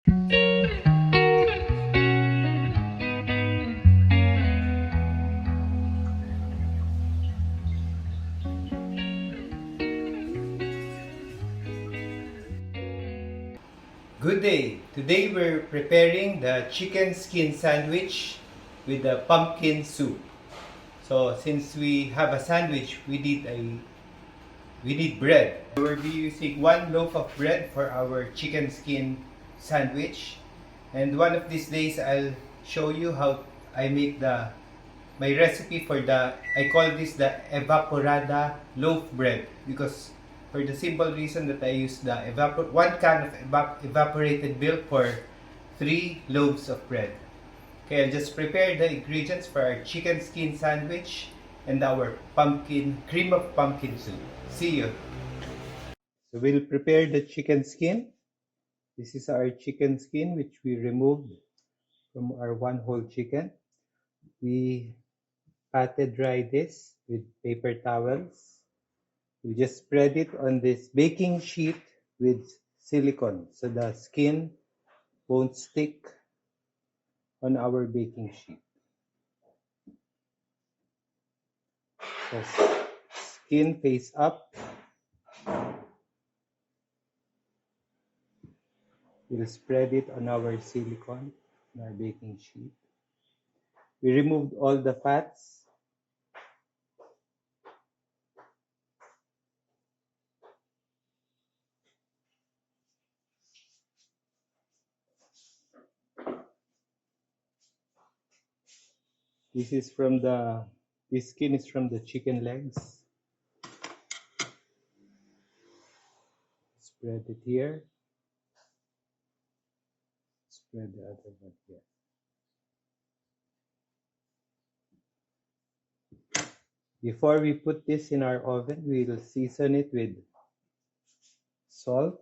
Good day! Today we're preparing the chicken skin sandwich with the pumpkin soup. So since we have a sandwich, we need bread. We'll be using one loaf of bread for our chicken skin sandwich. And one of these days I'll show you how I make my recipe for I call this the evaporada loaf bread, because for the simple reason that I use the 1 can of evaporated milk for 3 loaves of bread. Okay, I'll just prepare the ingredients for our chicken skin sandwich and our cream of pumpkin soup. See you. So we'll prepare the chicken skin. This is our chicken skin which we removed from our one whole chicken. We patted dry this with paper towels. We just spread it on this baking sheet with silicone so the skin won't stick on our baking sheet. So skin face up. We'll spread it on our silicone, on our baking sheet. We removed all the fats. This skin is from the chicken legs. Spread it here. Spread the other one here. Before we put this in our oven, we'll season it with salt,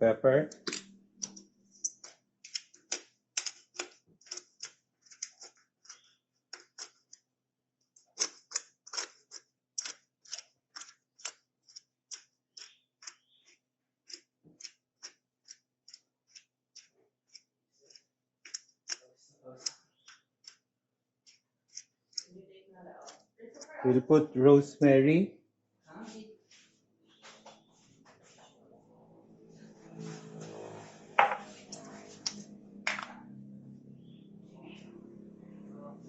pepper, we'll put rosemary,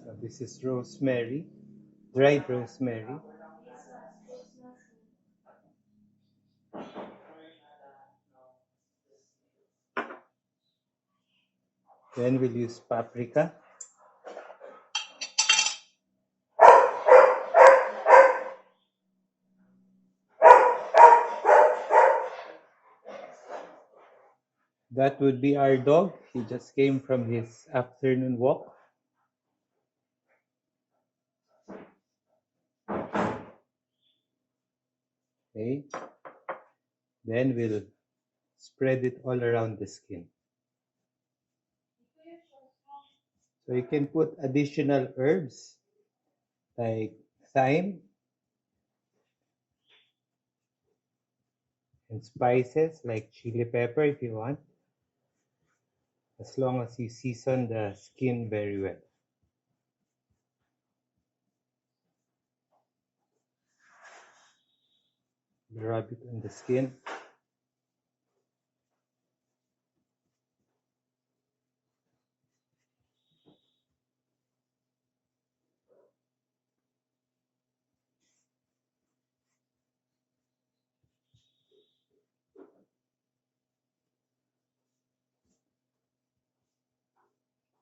so this is rosemary, dried rosemary. Then we'll use paprika. That would be our dog. He just came from his afternoon walk. Okay. Then we'll spread it all around the skin. So you can put additional herbs like thyme and spices like chili pepper if you want, as long as you season the skin very well. Rub it on the skin.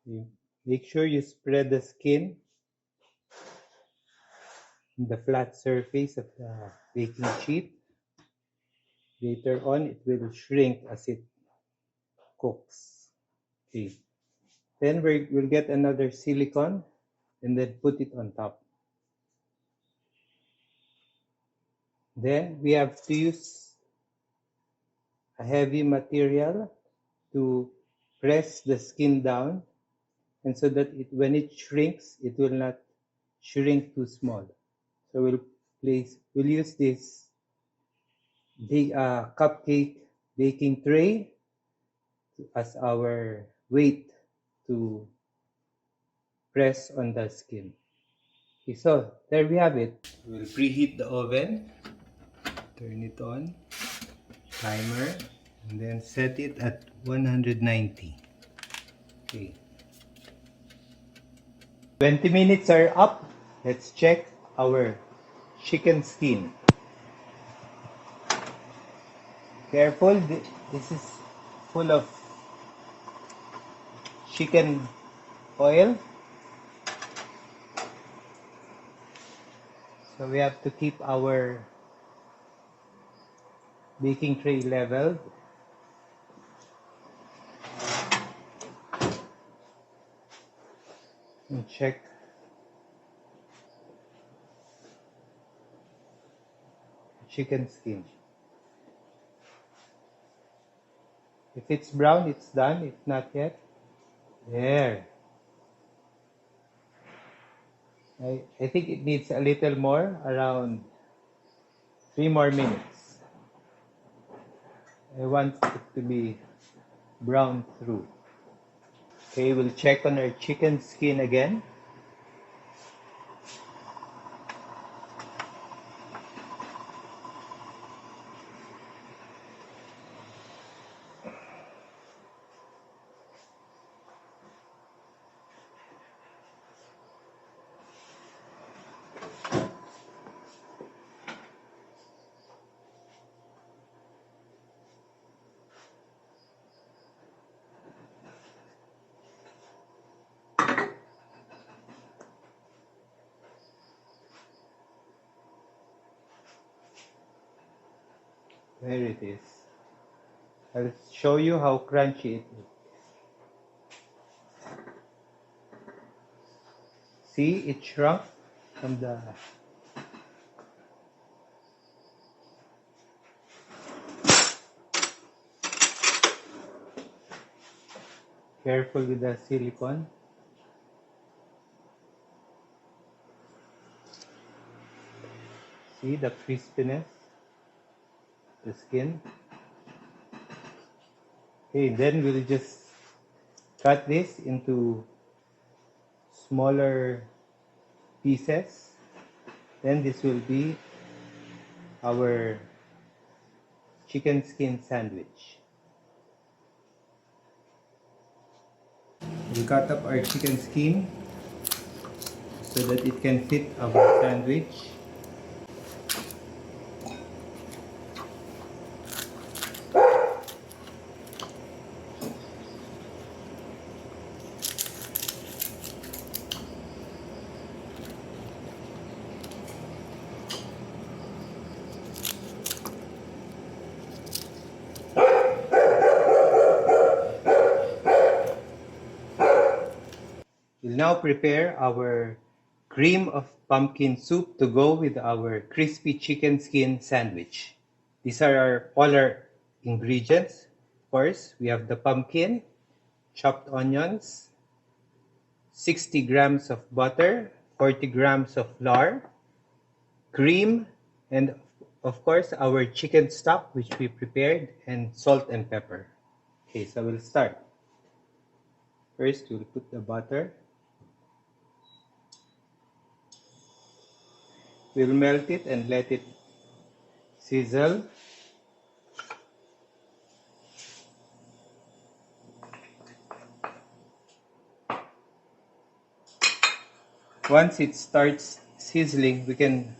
You make sure you spread the skin on the flat surface of the baking sheet. Later on, it will shrink as it cooks. Okay. Then we'll get another silicone and then put it on top. Then we have to use a heavy material to press the skin down, and so that when it shrinks, it will not shrink too small. So we'll use this big cupcake baking tray as our weight to press on the skin. Okay, so there we have it. We'll preheat the oven, turn it on, timer, and then set it at 190. Okay. 20 minutes are up. Let's check our chicken skin. Careful, this is full of chicken oil. So we have to keep our baking tray leveled. And check chicken skin. If it's brown, it's done. If not yet, there. I think it needs a little more, around 3 more minutes. I want it to be brown through. Okay, we'll check on our chicken skin again. There it is. I'll show you how crunchy it is. See, it shrunk from the... Careful with the silicone. See the crispiness, the skin. Okay, then we'll just cut this into smaller pieces. Then this will be our chicken skin sandwich. We'll cut up our chicken skin so that it can fit our sandwich. We'll now prepare our cream of pumpkin soup to go with our crispy chicken skin sandwich. These are all our ingredients. Of course, we have the pumpkin, chopped onions, 60 grams of butter, 40 grams of flour, cream, and of course our chicken stock which we prepared, and salt and pepper. Okay, so we'll start. First, we'll put the butter. We'll melt it and let it sizzle. Once it starts sizzling, we can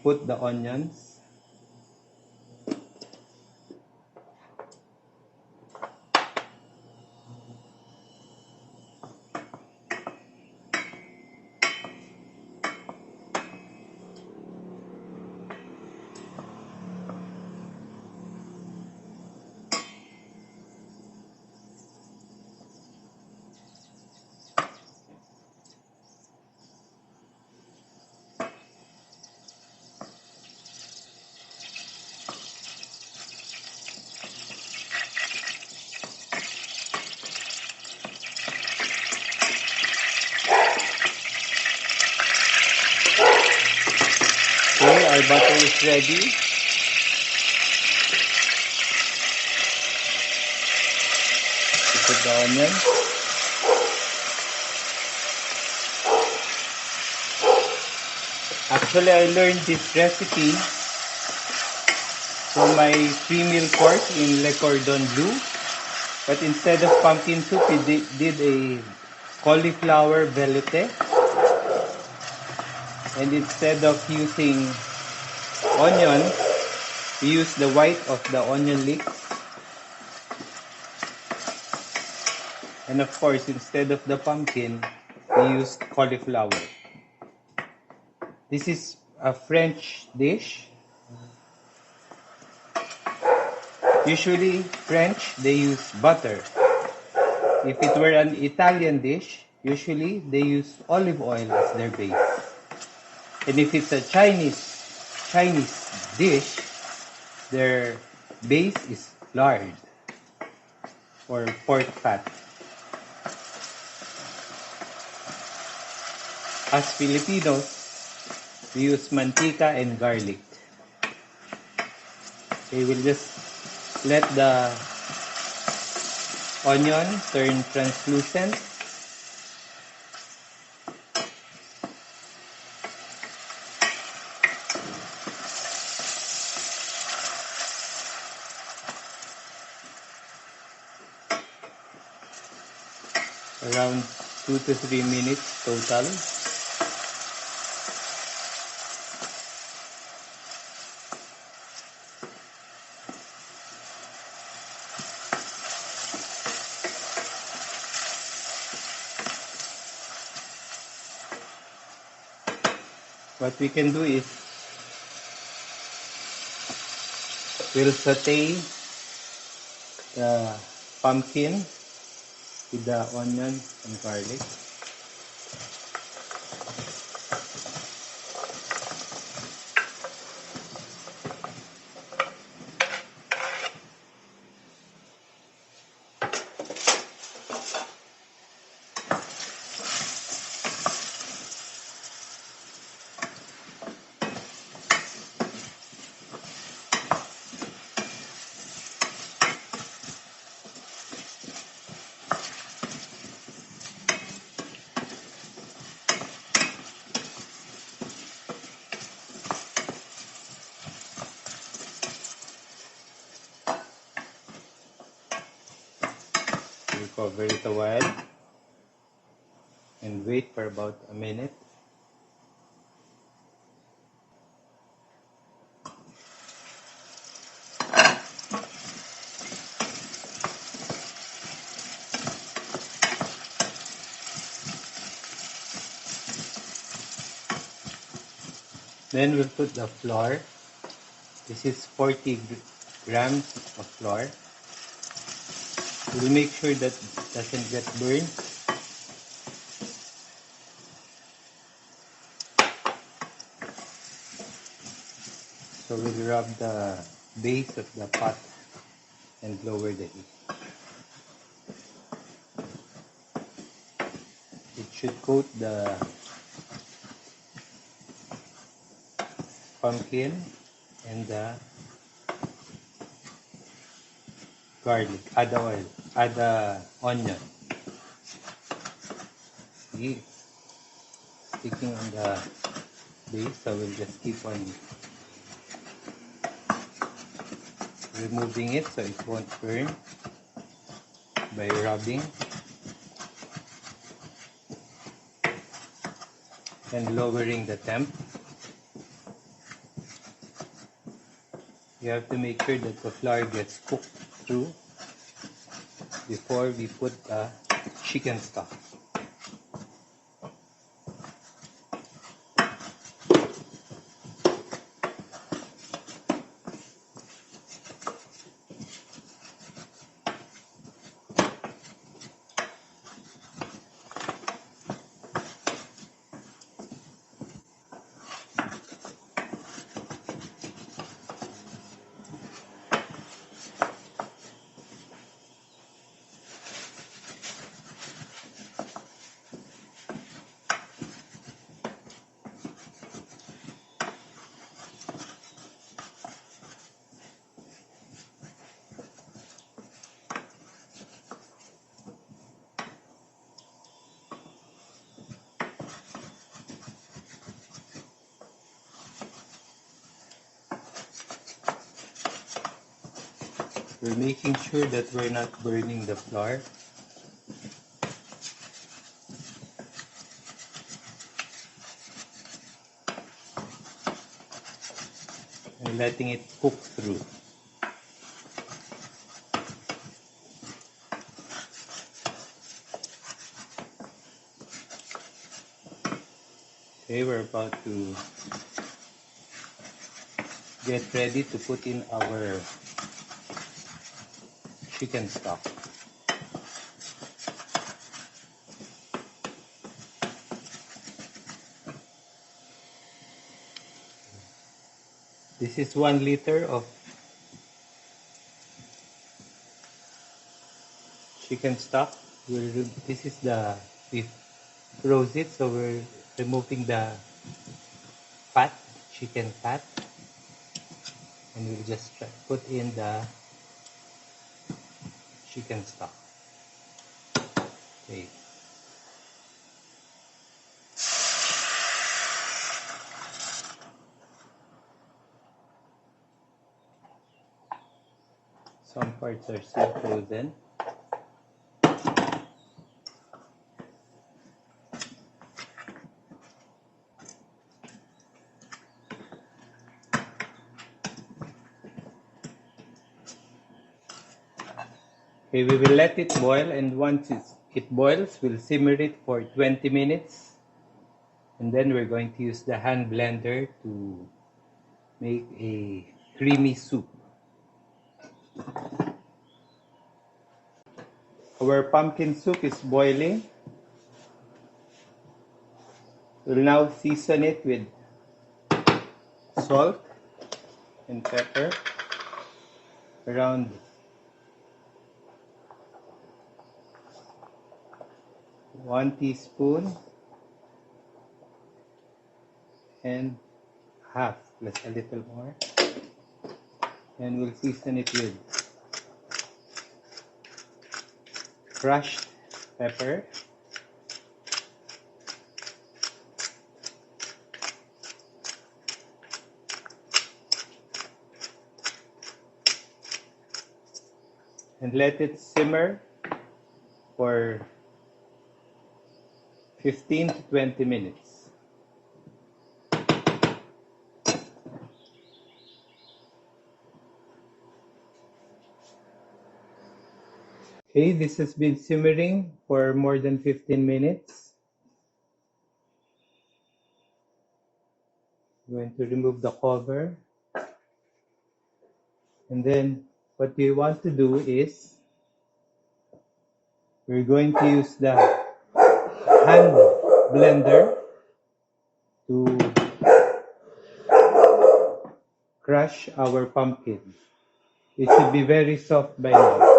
put the onions. ready. Put the onion. Actually, I learned this recipe from my free meal course in Le Cordon Bleu. But instead of pumpkin soup, we did a cauliflower velouté. And instead of using onion, we use the white of the onion leeks. And of course, instead of the pumpkin, we used cauliflower. This is a French dish. Usually, French, they use butter. If it were an Italian dish, usually they use olive oil as their base. And if it's a Chinese dish, their base is lard or pork fat. As Filipinos, we use mantika and garlic. Okay, we'll just let the onion turn translucent. Around 2 to 3 minutes total. What we can do is we'll saute the pumpkin with the onion and garlic. We'll cover it a while and wait for about a minute. Then we'll put the flour. This is 40 grams of flour. We'll make sure that it doesn't get burned. So we'll rub the base of the pot and lower the heat. It should coat the pumpkin and the garlic. Add the oil. Add the onion. See, sticking on the base, so we'll just keep on removing it so it won't burn by rubbing and lowering the temp. You have to make sure that the flour gets cooked through before we put the chicken stock. We're making sure that we're not burning the flour. And letting it cook through. Okay, we're about to get ready to put in our chicken stock. This is 1 liter of chicken stock. This is we froze it, so we're removing the fat, chicken fat, and we'll just put in the chicken stock. Okay. Some parts are still frozen. Okay, we will let it boil, and once it boils, we'll simmer it for 20 minutes. And then we're going to use the hand blender to make a creamy soup. Our pumpkin soup is boiling. We'll now season it with salt and pepper, around 1 teaspoon and half, plus a little more. And we'll season it with crushed pepper, and let it simmer for 15 to 20 minutes. Okay, this has been simmering for more than 15 minutes. I'm going to remove the cover. And then what we want to do is we're going to use the hand blender to crush our pumpkin. It should be very soft by now.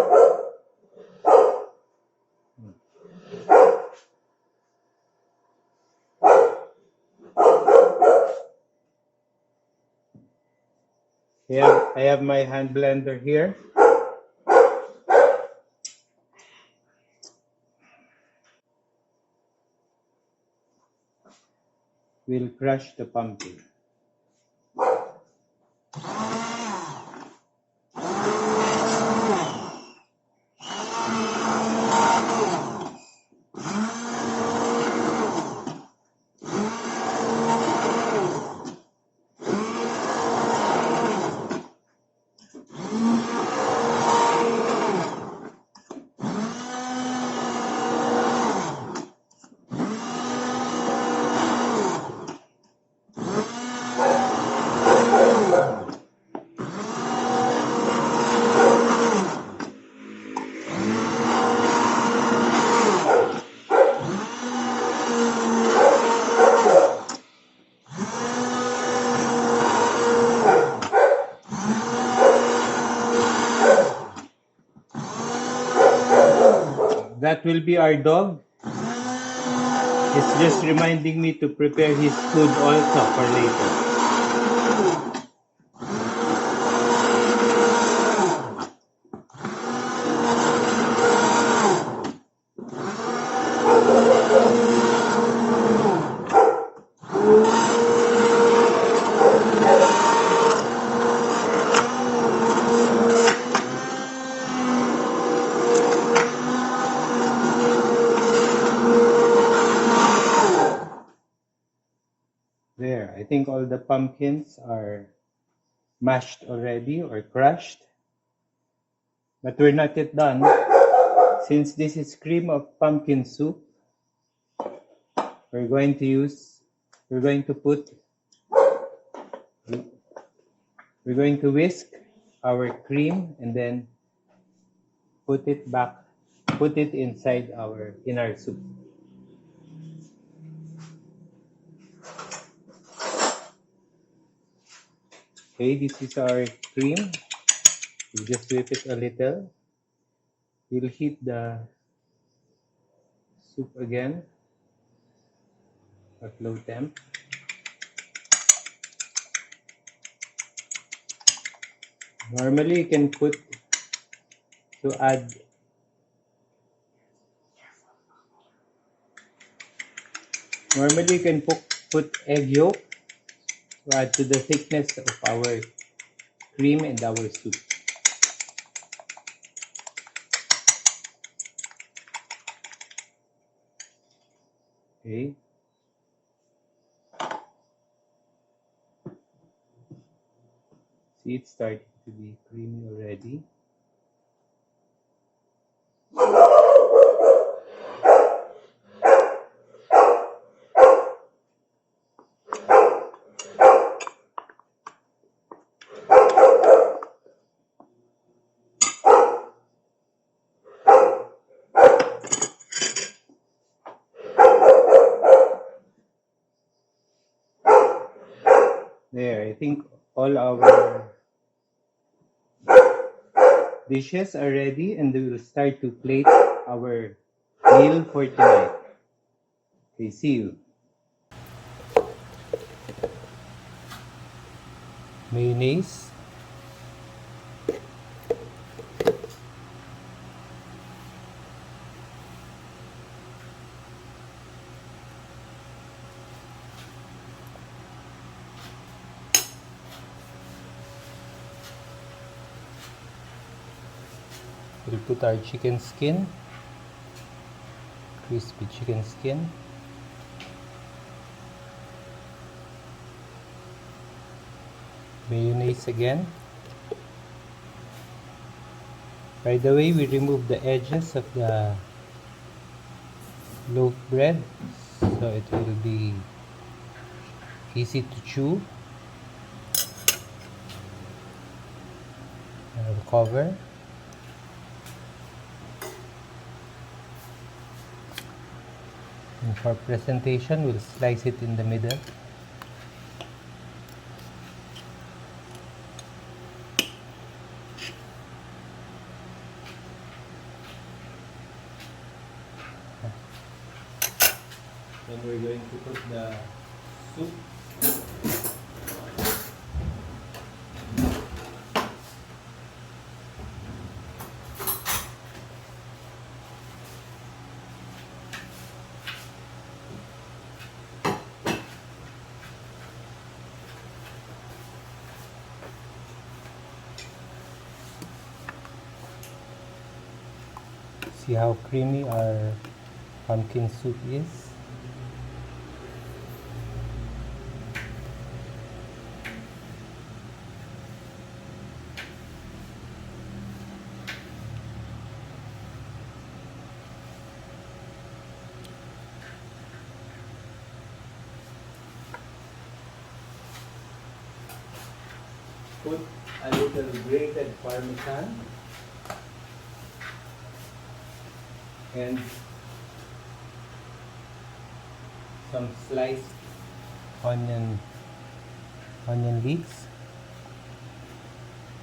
I have my hand blender here. We'll crush the pumpkin. That will be our dog. It's just reminding me to prepare his food also for later. think all the pumpkins are mashed already or crushed. But we're not yet done. Since this is cream of pumpkin soup, we're going to whisk our cream and then put it inside in our soup. Okay, this is our cream. You just whip it a little. You'll heat the soup again at low temp. Normally, you can put egg yolk to add to the thickness of our cream and our soup. Okay. See, it's starting to be creamy already. There, I think all our dishes are ready, and we will start to plate our meal for tonight. Okay, see you. Mayonnaise. We'll put our chicken skin, crispy chicken skin. Mayonnaise again. By the way, we remove the edges of the loaf bread so it will be easy to chew. I'll cover. And for presentation, we'll slice it in the middle. Then we're going to put the soup. See how creamy our pumpkin soup is. Put a little grated parmesan and some sliced onion leaves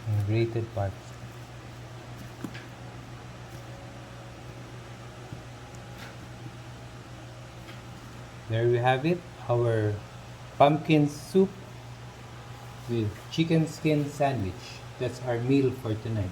and grated parsley. There we have it, our pumpkin soup with chicken skin sandwich. That's our meal for tonight.